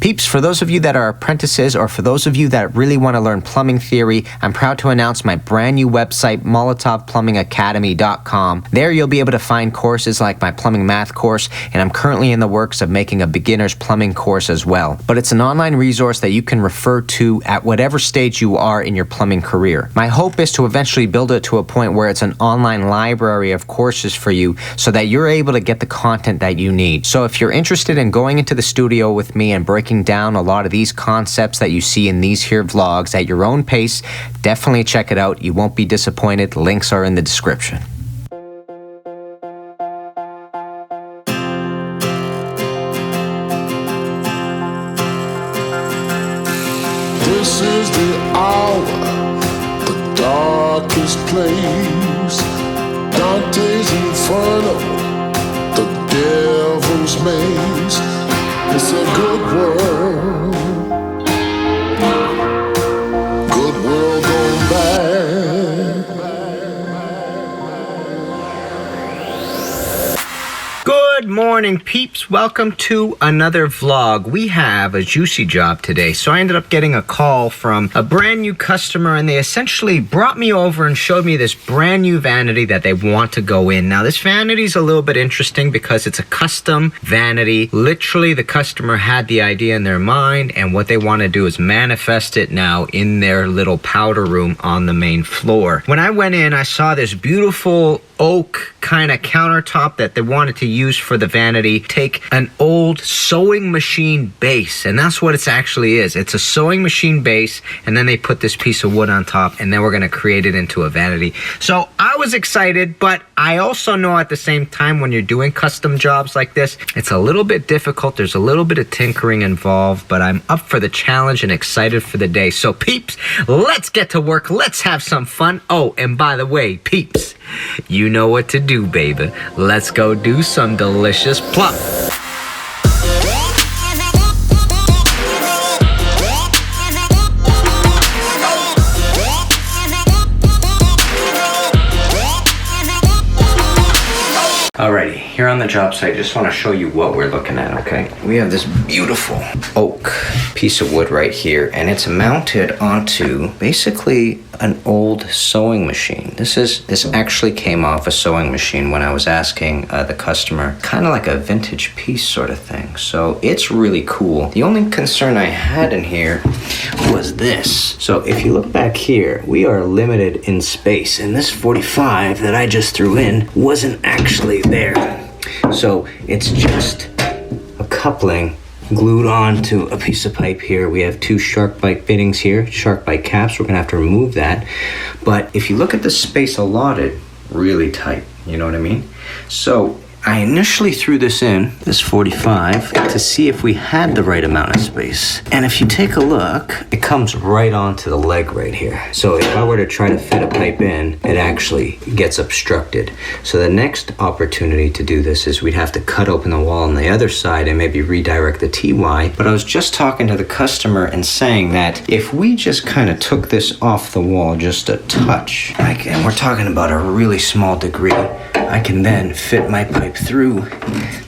Peeps, for those of you that are apprentices or for those of you that really want to learn plumbing theory, I'm proud to announce my brand new website, MolotovPlumbingAcademy.com. There you'll be able to find courses like my plumbing math course, and I'm currently in the works of making a beginner's plumbing course as well. But it's an online resource that you can refer to at whatever stage you are in your plumbing career. My hope is to eventually build it to a point where it's an online library of courses for you so that you're able to get the content that you need. So if you're interested in going into the studio with me and breaking down a lot of these concepts that you see in these here vlogs at your own pace, definitely check it out. You won't be disappointed. Links are in the description. This is the hour, the darkest place. Dante's Inferno, the devil's maze. It's a good world, good world gone bad. Good morning, peeps. Welcome to another vlog. We have a juicy job today. So I ended up getting a call from a brand new customer, and they essentially brought me over and showed me this brand new vanity that they want to go in. Now, this vanity is a little bit interesting because it's a custom vanity. Literally, the customer had the idea in their mind, and what they want to do is manifest it now in their little powder room on the main floor. When I went in, I saw this beautiful oak kind of countertop that they wanted to use for the vanity. Take an old sewing machine base, and that's what it actually is. It's a sewing machine base, and then they put this piece of wood on top, and then we're going to create it into a vanity. So I was excited, but I also know at the same time when you're doing custom jobs like this, it's a little bit difficult. There's a little bit of tinkering involved, but I'm up for the challenge and excited for the day. So peeps, let's get to work. Let's have some fun. Oh, and by the way, peeps, you know what to do, baby. Let's go do some delicious plump. Alrighty, here on the job site, just want to show you what we're looking at, okay? We have this beautiful oak piece of wood right here, and it's mounted onto basically an old sewing machine. This actually came off a sewing machine when I was asking the customer, kind of like a vintage piece sort of thing. So it's really cool. The only concern I had in here was this. So if you look back here, we are limited in space, and this 45 that I just threw in wasn't actually there. So it's just a coupling glued onto a piece of pipe here. We have two shark bite fittings here, shark bite caps. We're gonna have to remove that. But if you look at the space allotted, really tight, you know what I mean? So I initially threw this in, this 45, to see if we had the right amount of space. And if you take a look, it comes right onto the leg right here. So if I were to try to fit a pipe in, it actually gets obstructed. So the next opportunity to do this is we'd have to cut open the wall on the other side and maybe redirect the TY. But I was just talking to the customer and saying that if we just kind of took this off the wall just a touch, and we're talking about a really small degree, I can then fit my pipe through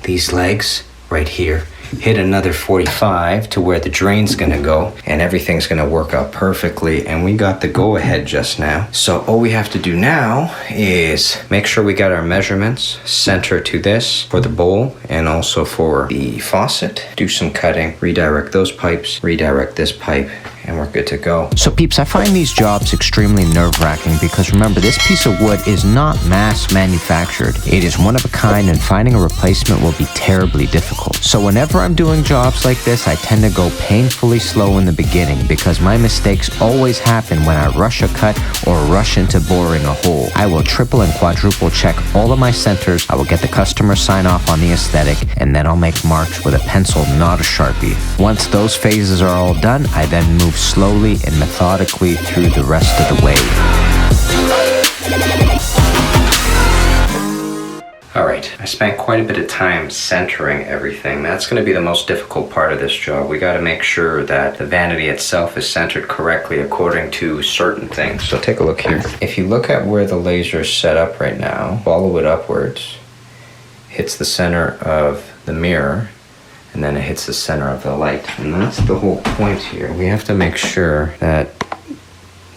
these legs right here, hit another 45 to where the drain's gonna go, and everything's gonna work out perfectly, and we got the go-ahead just now. So all we have to do now is make sure we got our measurements, center to this for the bowl and also for the faucet, do some cutting, redirect those pipes, redirect this pipe, and we're good to go. So peeps, I find these jobs extremely nerve-wracking because remember, this piece of wood is not mass manufactured. It is one of a kind, and finding a replacement will be terribly difficult. So whenever I'm doing jobs like this, I tend to go painfully slow in the beginning because my mistakes always happen when I rush a cut or rush into boring a hole. I will triple and quadruple check all of my centers. I will get the customer sign off on the aesthetic, and then I'll make marks with a pencil, not a Sharpie. Once those phases are all done, I then move slowly and methodically through the rest of the way. Alright, I spent quite a bit of time centering everything. That's going to be the most difficult part of this job. We got to make sure that the vanity itself is centered correctly according to certain things. So take a look here. If you look at where the laser is set up right now, follow it upwards, hits the center of the mirror, and then it hits the center of the light. And that's the whole point here. We have to make sure that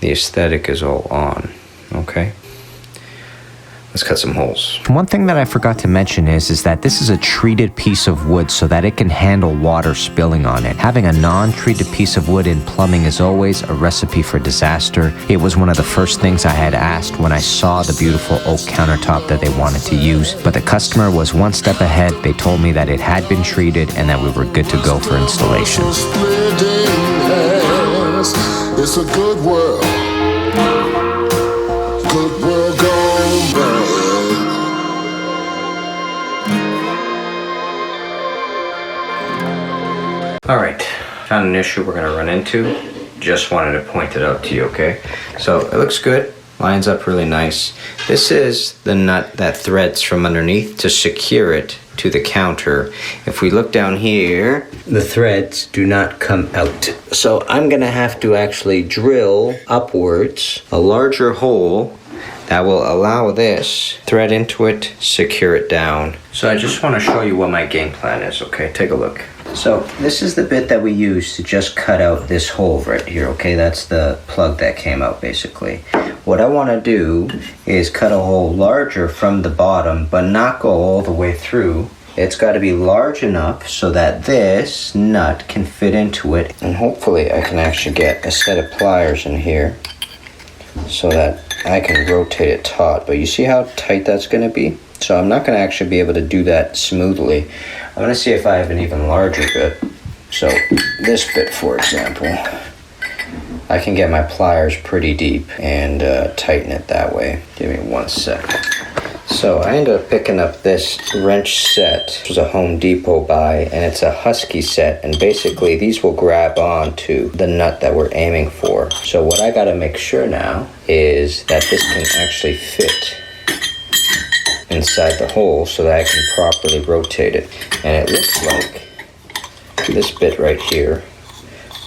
the aesthetic is all on, okay? Let's cut some holes. One thing that I forgot to mention is that this is a treated piece of wood so that it can handle water spilling on it. Having a non-treated piece of wood in plumbing is always a recipe for disaster. It was one of the first things I had asked when I saw the beautiful oak countertop that they wanted to use, but the customer was one step ahead. They told me that it had been treated and that we were good to go for installation. It's a good world. Good world gone bad. Alright, found an issue we're gonna run into. Just wanted to point it out to you, okay? So it looks good, lines up really nice. This is the nut that threads from underneath to secure it to the counter. If we look down here, the threads do not come out. So I'm gonna have to actually drill upwards a larger hole that will allow this thread into it, secure it down. So I just want to show you what my game plan is, okay? Take a look. So this is the bit that we use to just cut out this hole right here, okay? That's the plug that came out basically. What I want to do is cut a hole larger from the bottom, but not go all the way through. It's got to be large enough so that this nut can fit into it. And hopefully I can actually get a set of pliers in here so that I can rotate it taut. But you see how tight that's going to be? So I'm not going to actually be able to do that smoothly. I'm going to see if I have an even larger bit. So this bit, for example, I can get my pliers pretty deep and tighten it that way. Give me 1 sec. So I ended up picking up this wrench set. It was a Home Depot buy, and it's a Husky set, and basically these will grab on to the nut that we're aiming for. So what I gotta make sure now is that this can actually fit inside the hole so that I can properly rotate it. And it looks like this bit right here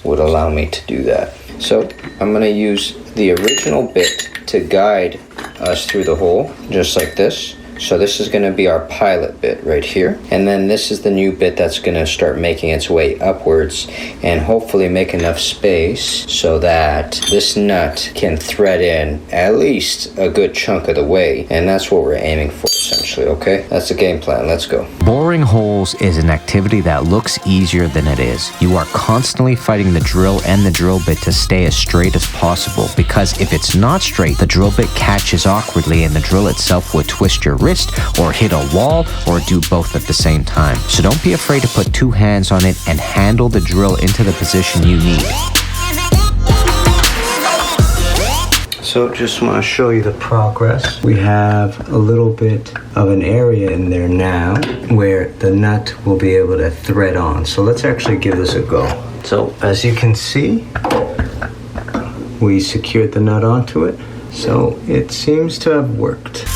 would allow me to do that. So I'm gonna use the original bit to guide us through the hole, just like this. So this is going to be our pilot bit right here, and then this is the new bit that's going to start making its way upwards and hopefully make enough space so that this nut can thread in at least a good chunk of the way, and that's what we're aiming for essentially, okay? That's the game plan. Let's go. Boring holes is an activity that looks easier than it is. You are constantly fighting the drill and the drill bit to stay as straight as possible, because if it's not straight, the drill bit catches awkwardly and the drill itself would twist your wrist or hit a wall or do both at the same time. So don't be afraid to put 2 hands on it and handle the drill into the position you need. So just want to show you the progress. We have a little bit of an area in there now where the nut will be able to thread on. So let's actually give this a go. So as you can see, we secured the nut onto it. So it seems to have worked.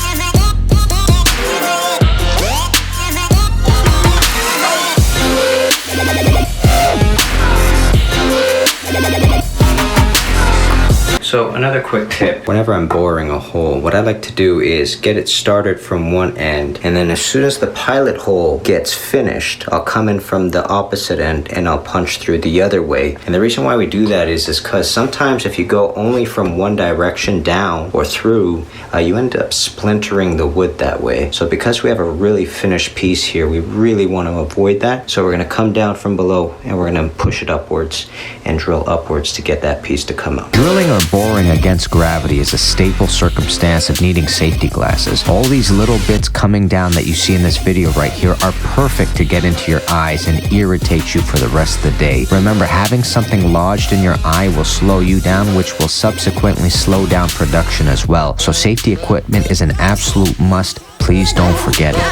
So another quick tip, whenever I'm boring a hole, what I like to do is get it started from one end, and then as soon as the pilot hole gets finished, I'll come in from the opposite end and I'll punch through the other way. And the reason why we do that is because sometimes if you go only from one direction down or through, you end up splintering the wood that way. So because we have a really finished piece here, we really want to avoid that. So we're going to come down from below and we're going to push it upwards and drill upwards to get that piece to come out. Drilling or boring against gravity is a staple circumstance of needing safety glasses. All these little bits coming down that you see in this video right here are perfect to get into your eyes and irritate you for the rest of the day. Remember, having something lodged in your eye will slow you down, which will subsequently slow down production as well. So safety equipment is an absolute must. Please don't forget it.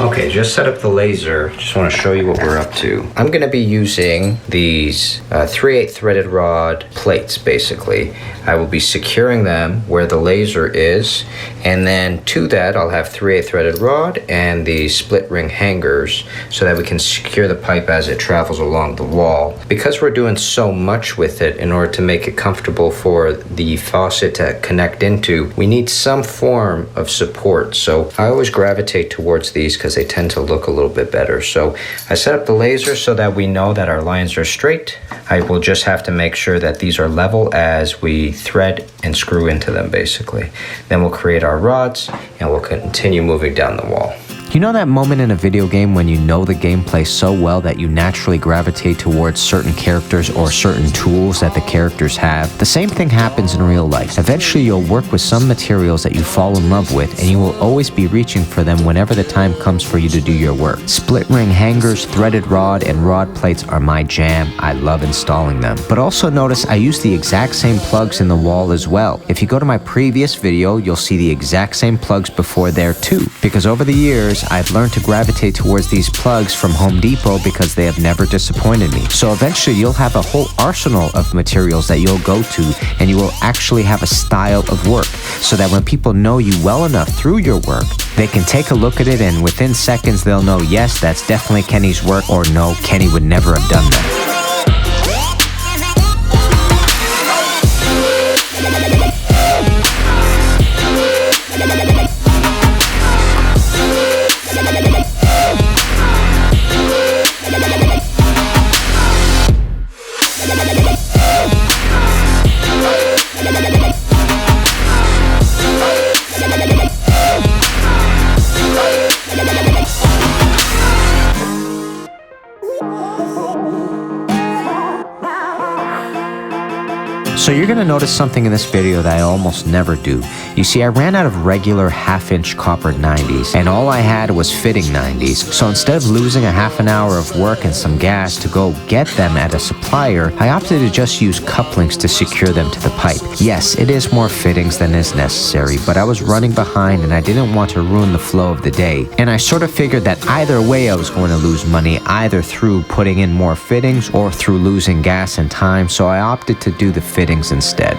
Okay, Okay, just set up the laser. Just want to show you what we're up to. I'm going to be using these 3/8 threaded rod plates, basically. I will be securing them where the laser is, and then to that I'll have 3/8 threaded rod and the split ring hangers so that we can secure the pipe as it travels along the wall. Because we're doing so much with it, in order to make it comfortable for the faucet to connect into, we need some form of support. So I always gravitate towards these because they tend to look a little bit better. So I set up the laser so that we know that our lines are straight. I will just have to make sure that these are level as we thread and screw into them, basically. Then we'll create our rods and we'll continue moving down the wall. You know that moment in a video game when you know the gameplay so well that you naturally gravitate towards certain characters or certain tools that the characters have? The same thing happens in real life. Eventually you'll work with some materials that you fall in love with, and you will always be reaching for them whenever the time comes for you to do your work. Split ring hangers, threaded rod, and rod plates are my jam. I love installing them. But also notice I use the exact same plugs in the wall as well. If you go to my previous video, you'll see the exact same plugs before there too, because over the years I've learned to gravitate towards these plugs from Home Depot because they have never disappointed me. So eventually you'll have a whole arsenal of materials that you'll go to, and you will actually have a style of work so that when people know you well enough through your work, they can take a look at it and within seconds they'll know, yes, that's definitely Kenny's work, or no, Kenny would never have done that. So you're going to notice something in this video that I almost never do. You see, I ran out of regular half-inch copper 90s, and all I had was fitting 90s. So instead of losing a half an hour of work and some gas to go get them at a supplier, I opted to just use couplings to secure them to the pipe. Yes, it is more fittings than is necessary, but I was running behind and I didn't want to ruin the flow of the day. And I sort of figured that either way I was going to lose money, either through putting in more fittings or through losing gas and time, so I opted to do the fittings instead.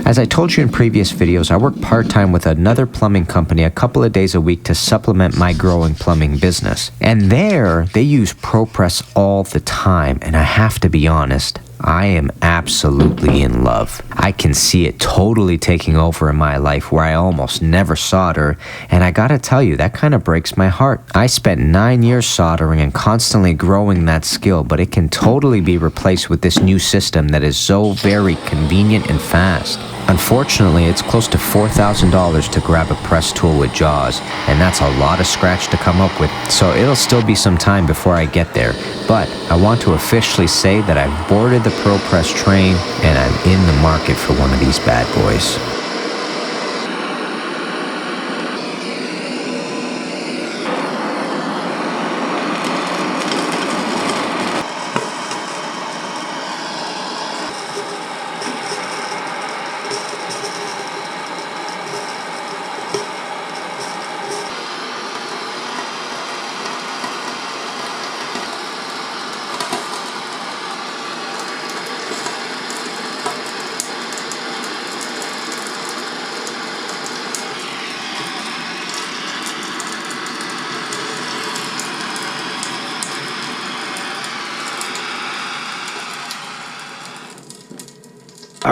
As I told you in previous videos, I work part-time with another plumbing company a couple of days a week to supplement my growing plumbing business. And there, they use ProPress all the time, and I have to be honest, I am absolutely in love. I can see it totally taking over in my life where I almost never solder, and I gotta tell you, that kind of breaks my heart. I spent 9 years soldering and constantly growing that skill, but it can totally be replaced with this new system that is so very convenient and fast. Unfortunately, it's close to $4,000 to grab a press tool with jaws, and that's a lot of scratch to come up with, so it'll still be some time before I get there. But I want to officially say that I've boarded the ProPress train, and I'm in the market for one of these bad boys.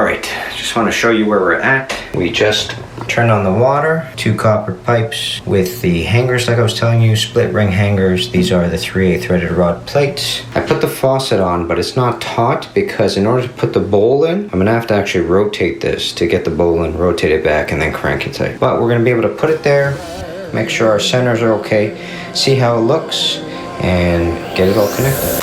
Alright, just want to show you where we're at. We just turned on the water, 2 copper pipes with the hangers like I was telling you, split ring hangers. These are the 3/8 threaded rod plates. I put the faucet on, but it's not taut because in order to put the bowl in, I'm gonna have to actually rotate this to get the bowl in, rotate it back, and then crank it tight. But we're gonna be able to put it there, make sure our centers are okay, see how it looks, and get it all connected.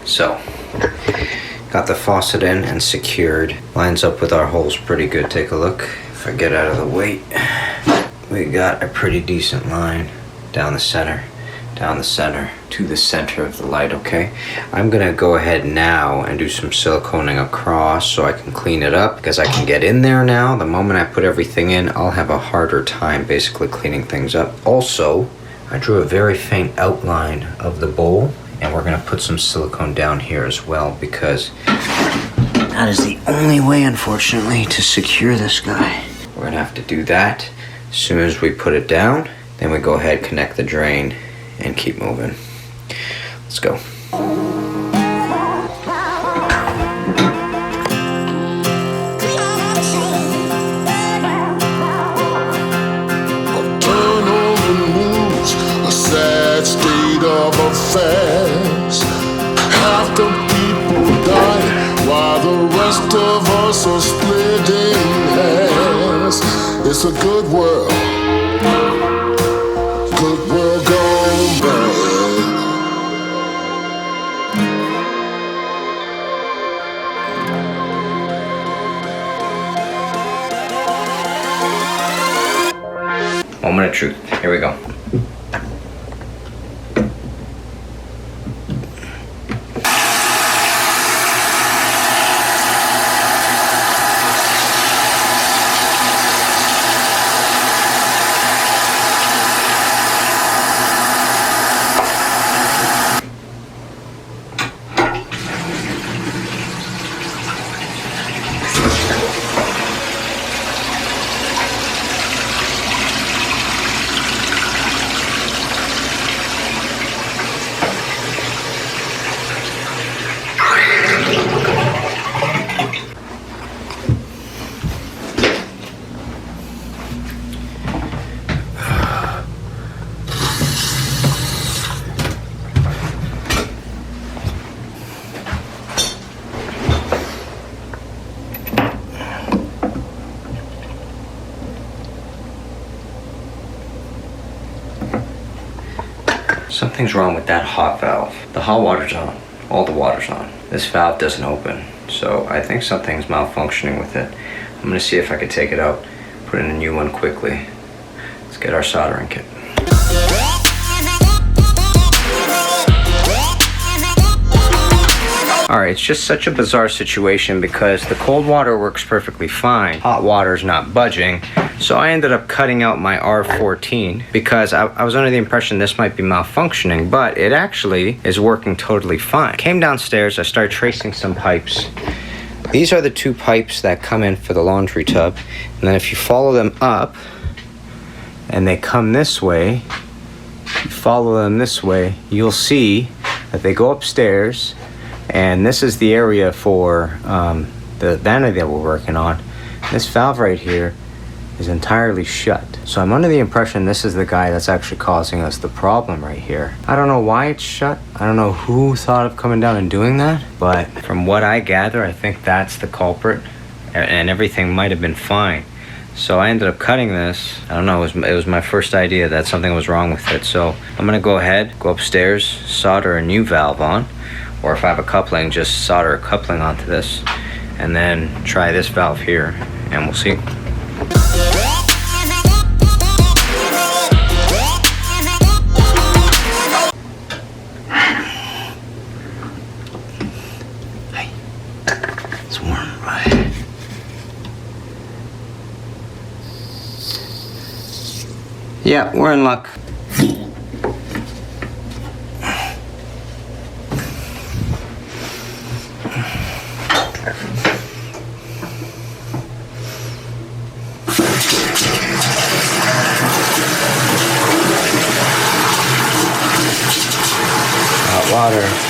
So, got the faucet in and secured. Lines up with our holes pretty good. Take a look. If I get out of the way, we got a pretty decent line down the center to the center of the light, okay? I'm gonna go ahead now and do some siliconing across so I can clean it up because I can get in there now. The moment I put everything in, I'll have a harder time basically cleaning things up. Also, I drew a very faint outline of the bowl, and we're gonna put some silicone down here as well because that is the only way, unfortunately, to secure this guy. We're gonna have to do that as soon as we put it down. Then we go ahead, connect the drain, and keep moving. Let's go. Turn on the news, a sad state of affairs. Half the people die while the rest of us are splitting hairs. It's a good world. Good world gone bad. Moment of truth. Here we go. Something's wrong with that hot valve. The hot water's on. All the water's on. This valve doesn't open. So I think something's malfunctioning with it. I'm gonna see if I could take it out, put in a new one quickly. Let's get our soldering kit. Alright, it's just such a bizarre situation because the cold water works perfectly fine. Hot water's not budging. So I ended up cutting out my R14 because I was under the impression this might be malfunctioning, but it actually is working totally fine. Came downstairs, I started tracing some pipes. These are the 2 pipes that come in for the laundry tub. And then if you follow them up and they come this way, you follow them this way, you'll see that they go upstairs. And this is the area for the vanity that we're working on. This valve right here is entirely shut. So I'm under the impression this is the guy that's actually causing us the problem right here. I don't know why it's shut. I don't know who thought of coming down and doing that, but from what I gather, I think that's the culprit, and everything might have been fine. So I ended up cutting this. I don't know, it was my first idea that something was wrong with it. So I'm gonna go ahead, go upstairs, solder a new valve on, or if I have a coupling, just solder a coupling onto this, and then try this valve here, and we'll see. It's warm, right? Yeah, we're in luck. Hot water.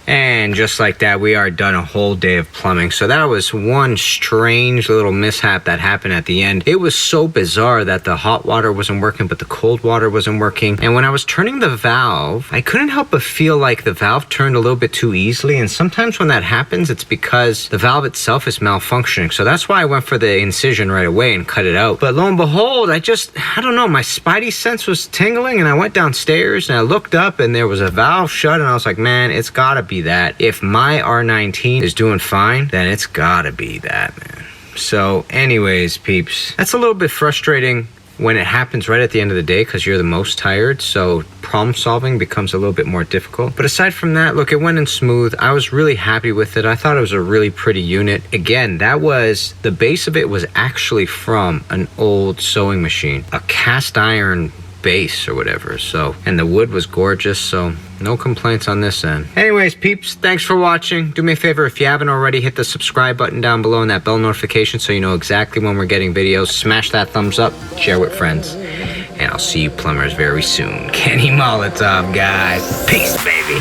And just like that, we are done a whole day of plumbing. So that was one strange little mishap that happened at the end. It was so bizarre that the hot water wasn't working, but the cold water wasn't working. And when I was turning the valve, I couldn't help but feel like the valve turned a little bit too easily. And sometimes when that happens, it's because the valve itself is malfunctioning. So that's why I went for the incision right away and cut it out. But lo and behold, I don't know, my spidey sense was tingling, and I went downstairs and I looked up and there was a valve shut, and I was like, man, it's gotta be that. If my R19 is doing fine, then it's gotta be that, man. So anyways, peeps, that's a little bit frustrating when it happens right at the end of the day because you're the most tired, so problem solving becomes a little bit more difficult. But aside from that, look, it went in smooth. I was really happy with it. I thought it was a really pretty unit. Again, the base of it was actually from an old sewing machine, a cast iron base or whatever. So, and the wood was gorgeous, so no complaints on this end. Anyways, peeps, thanks for watching. Do me a favor, if you haven't already, hit the subscribe button down below and that bell notification so you know exactly when we're getting videos. Smash that thumbs up, share with friends, and I'll see you plumbers very soon. Kenny Molotov, guys. Peace, baby.